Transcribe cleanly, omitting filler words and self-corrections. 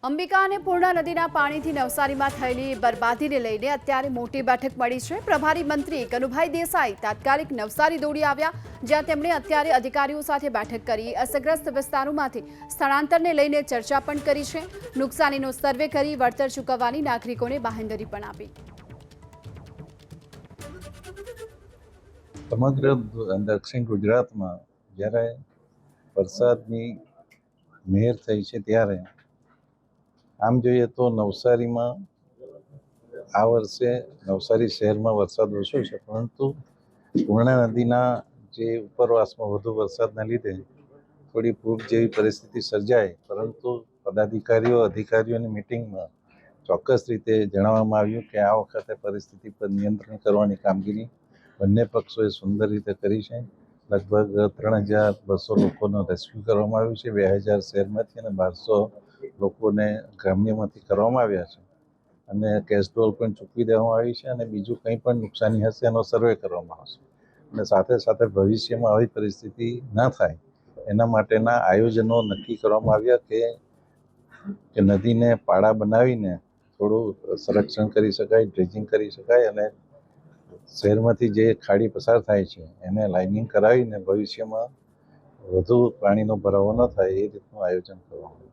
અંબિકા અને પૂર્ણા નદીના પાણીથી નવસારીમાં થયેલી બરબાદીને લઈને અત્યારે મોટી બેઠક મળી છે। પ્રભારી મંત્રી કનુભાઈ દેસાઈ તાત્કાલિક નવસારી દોડી આવ્યા, જ્યાં તેમણે અત્યારે અધિકારીઓ સાથે બેઠક કરી અસરગ્રસ્ત વિસ્તારોમાંથી સ્થળાંતરને લઈને ચર્ચા પણ કરી છે। નુકસાનીનો સર્વે કરી વળતર ચૂકવવાની નાગરિકોને બાંહેધરી પણ આપી। સમગ્ર દક્ષિણ ગુજરાતમાં જ્યારે વરસાદની મહેર થઈ છે ત્યારે આમ જોઈએ તો નવસારીમાં આ વર્ષે નવસારી શહેરમાં વરસાદ ઓછો છે, પરંતુ પૂર્ણા નદીના જે ઉપરવાસમાં વધુ વરસાદના લીધે થોડી પૂર જેવી પરિસ્થિતિ સર્જાય, પરંતુ અધિકારીઓની મિટિંગમાં ચોક્કસ રીતે જણાવવામાં આવ્યું કે આ વખતે પરિસ્થિતિ પર નિયંત્રણ કરવાની કામગીરી બંને પક્ષોએ સુંદર રીતે કરી છે। લગભગ 3200 લોકોનો રેસ્ક્યુ કરવામાં આવ્યું છે। 2000 શહેરમાંથી અને 1200 લોકોને ગ્રામ્યમાંથી કરવામાં આવ્યા છે અને કેશડોલ પણ ચૂકવી દેવામાં આવી છે અને બીજું કંઈ પણ નુકસાની હશે એનો સર્વે કરવામાં આવશે અને સાથે સાથે ભવિષ્યમાં આવી પરિસ્થિતિ ન થાય એના માટેના આયોજનો નક્કી કરવામાં આવ્યા કે નદીને પાળા બનાવીને થોડું સંરક્ષણ કરી શકાય, ડ્રેજિંગ કરી શકાય અને શહેરમાંથી જે ખાડી પસાર થાય છે એને લાઇનિંગ કરાવીને ભવિષ્યમાં વધુ પાણીનો ભરાવો ન થાય એ રીતનું આયોજન કરવામાં આવ્યું।